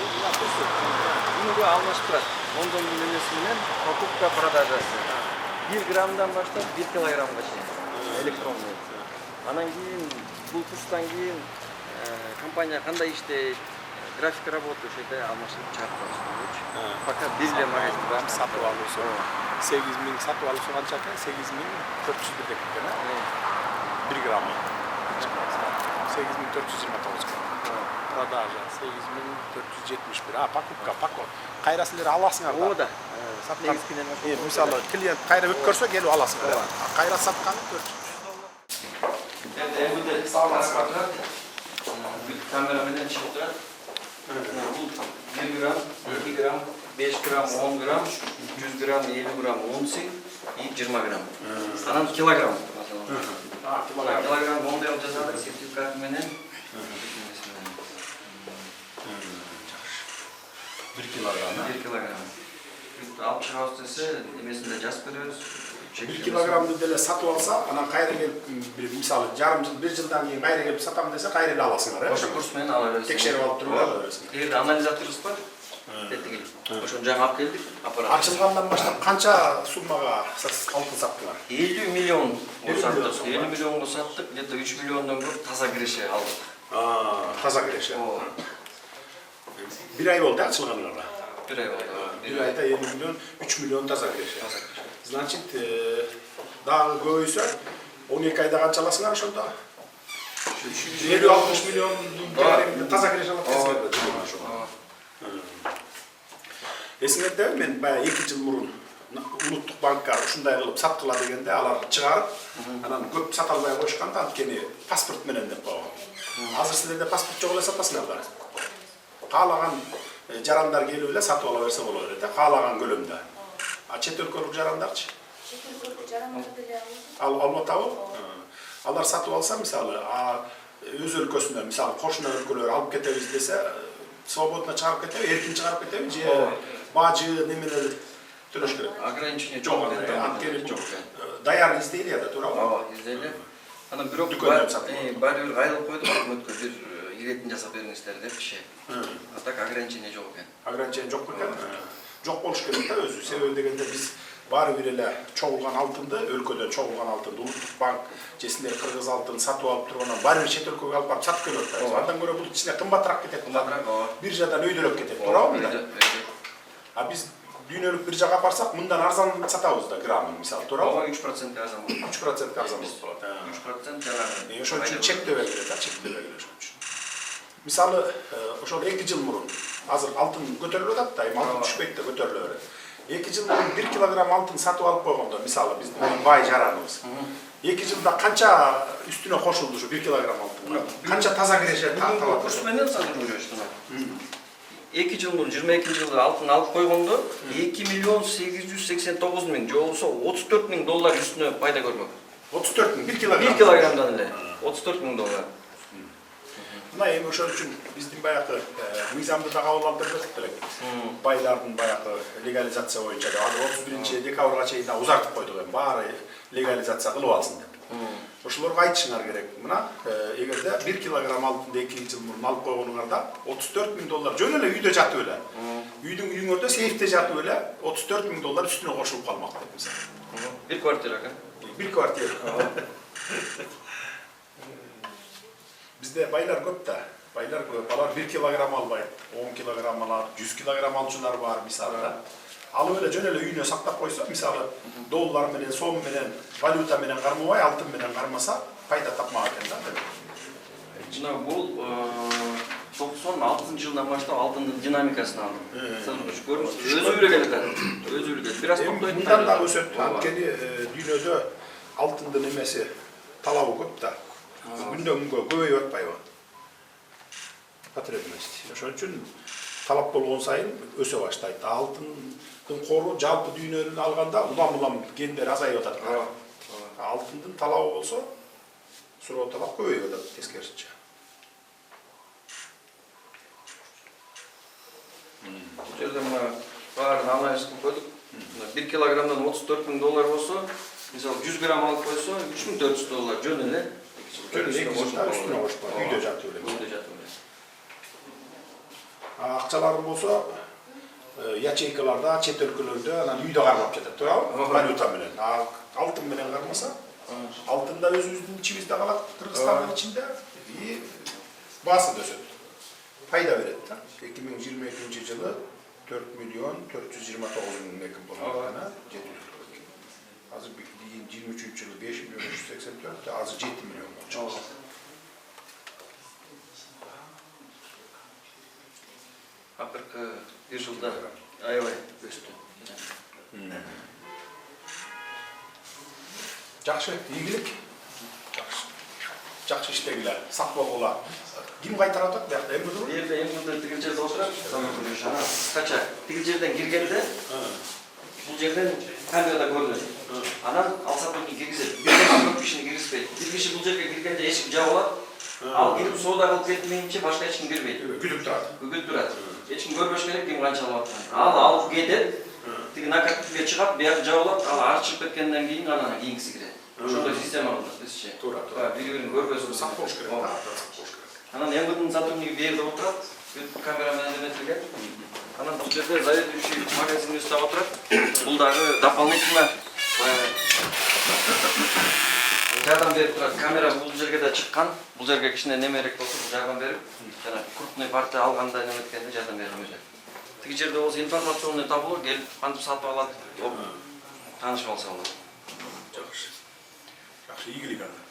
Günüge almışıp turadi. 10 немесі менен покупка продажасы. 1 граммдан баштап 1 килограммга чейин электронный. Анан кийин бул курстан кийин компания кандай иштейт, график работы ошондой алмашып чыгарып коюш. Пока бир эле магазин бар. Сатып алуусу 8000 сатып алуусу канча экен? 8400 бир экен, а? 1 граммы. 8429 экен. Продажа 8471. Покупка, пакет. Кайра силер аласыңар да. Оода. Саткан. Мисалы, клиент кайра өткөрсө келип аласыңар. Кайра сатканы 400. Эбиде сааласыңар турат. Камера менен чыгып турат. Бул 1 грамм, 2 грамм, 5 грамм, 10 грамм, 100 грамм, 50 грамм, 10 и 20 грамм. Анан килограмм. Килограмм мондел жасадык сертификат менен. 1 килограмм. 1 килограмм. Алып чыгабыз десе, немесинде жазып беребиз. 1 килограммды деле сатып алса, анан кайра келип, мисалы, жарым жыл, 1 жылдан кийин кайра келип сатам десе, кайра эле аласыңар, э? Ошо курс менен ала бересиз. Текшерип алып туруп ала бересиң. Эгерде анализаторубуз бар, тетиги. Ошону жаңы алып келдик, аппарат. Ачылгандан баштап канча суммага алтын саттыңар? 50 миллион саттык. 50 миллионго саттык, где-то 3 миллиондон көп таза киреше алдык. Таза киреше. 1 ай болду ачылганыңарга. 1 ай болду. 1 айда 50 миллион, 3 миллион таза киреше. Значит, дагы көбөйсө 12 айда канча аласыңар ошондо? 50-60 миллион таза киреше алып келсеңер. Эсиңердеби, мен баягы 2 жыл мурун Улуттук банкка ушундай кылып саткыла дегенде алар чыгарып, анан көп сата албай коюшканда анткени паспорт менен деп койгон. Азыр силерде паспорт жок эле сатасыңар да. Каалаган жарандар келип эле сатып ала берсе болот эле да, каалаган көлөмдө. А чет өлкөлүк жарандарчы? Чет өлкөлүк жарандар деле алып атабы? Алар сатып алса, мисалы, өз өлкөсүнө, мисалы, кошуна өлкөлөр алып кетебиз десе, свободно чыгарып кетеби, эркин чыгарып кетеби, же бажы немелер төлөш керек. Ограничение жок, анткени жок. Даяр издейли да, туурабы? Ооба, издейли. Анан бирок баары бир кайрылып койдук, өкмөткө бир иретин жасап бериңиздер депчи. А так ограничение жок экен. Ограничение жок экен. Жок болуш керек да өзү. Себеби дегенде биз баары бир эле чогулган алтынды, өлкөдөн чогулган алтынды Улуттук банк же силер кыргыз алтын сатып алып тургандан баары бир чет өлкөгө алып барып сатып келет да. Андан көрө бул ичине кымбатыраак кетет. Биржадан өйдөрөк кетет, туурабы? А биз дүйнөлүк биржага барсак, мындан арзан сатабыз да граммын, мисалы, туурабы? 3% арзан болот. 3% арзан болот. 3% жанагы. Ошон үчүн чектөө керек да, чектөө керек ошон үчүн. Мисалы, ошол 2 жыл мурун азыр алтын көтөрүлүп атат да, эми алтын түшпөйт да, көтөрүлө берет. 2 жыл мурун 1 килограмм алтын сатып алып койгондо, мисалы, биздин бай жараныбыз. 2 жылда канча үстүнө кошулду ушу 1 килограмм алтынга? Канча таза киреше тартылат? Курс менен сатылып 2 жыл мурун 22-жылы алтын алып койгондо 2 миллион 889 миң, же болбосо 34 миң доллар үстүнө пайда көрмөк. 34 миң 1 килограмм. 1 килограммдан эле 34 миң доллар. Мына эми ошол үчүн биздин баягы мыйзамды да кабыл алдырдык делек. Байлардын баягы легализация боюнча азыр 31-декабрга чейин да узартып койдук эми баары легализация кылып алсын деп. Ошолорго айтышыңар керек. Мына эгерде 1 килограмм алтынды 2 жыл мурун алып койгонуңарда 34 миң доллар жөн эле үйдө жатып эле. Үйүңөрдө сейфте жатып эле 34 миң доллар үстүнө кошулуп калмак деп мисалы. Bir kvartira экен. Bir kvartira. Bizde baylar көп da. Baylar көп. Алар 1 килограмм албайт, 10 килограмм алат, 100 килограмм алчулар бар мисалы. Алып эле жөн эле үйүнө сактап койсо, мисалы, доллар менен, сом менен, валюта менен кармабай, алтын менен кармаса, пайда тапмак экен да. Жана бул 96-жылдан баштап алтындын динамикасын алдым. Сіз көрүңүз, өзү үле келет. Өзү үле келет. Бир аз токтойт. Мындан да өсөт. Анткени дүйнөдө алтындын эмеси талабы көп да. Күндөн күнгө көбөйүп атпайбы? Потребность. Ошон үчүн талап болгон сайын өсө баштайт. Алтындын кору жалпы дүйнөнүн алганда улам-улам гендер азайып атат. Алтындын талабы болсо, суроо талап көбөйүп атат тескерисинче. Бул жерде мына баарын анализ кылып койдук. 1 килограммдан 34 миң доллар болсо, мисалы 100 грамм алып койсо, 3400 доллар жөн эле. Үстүнө кошуп, үйдө жатып эле. Акчаларың болса, ячейкаларда, чет өлкөлөрдө анан үйдө кармап жатат, туурабы? Валюта менен. Алтын менен кармаса, алтында өзүбүздүн ичибизде калат, Кыргызстандын ичинде и баасы да өсөт. Пайда берет да. 2022 жылы 4 миллион 429 миң мекин болот. Азыр 23 жылы 5 миллион 384, азыр 7 миллион болчу. Акыркы бир жылда аябай өстү. Жакшы, ийгилик. Жакшы. Жакшы иштегиле, сак болгула. Ким кайтарат атат? Биякта эмгидүү? Жерде эмгидүү тигил жерде отурат. Кача тигил жерден киргенде бул жерден камерада көрүнөт. Анан алсатыкты киргизет. Бир кишини киргизбейт. Бир киши бул жерге киргенде эшик жабылат. Ал кирип соода кылып кетмейинче башка эч ким кирбейт. Күтүп турат. Күтүп турат. Эч ким көрбөш керек, ким канча алып атканын. Ал алып кетет. Тиги накатке чыгат, бияк жабылат, ал арчып кеткенден кийин анан кийинкиси кирет. Ошондой система кылдык бизче. Туура. Бири-бирин көрбөсүн. Сак болуш керек. Анан эмгидин сотрудниги бул жерде отурат. Камера менен эметилген. Анан бул жерде заведующий магазин үстүндө отурат. Бул дагы дополнительно жардам берип турат. Камера бул жерге да чыккан. Бул жерге кичине немерек болсо жардам берип, жана крупный партия алганда неметкенде жардам берип өзү. Тиги жерде болсо информационный табло келип кантип сатып алат, танышып алса болот. Жакшы. Жакшы, ийгилик ана.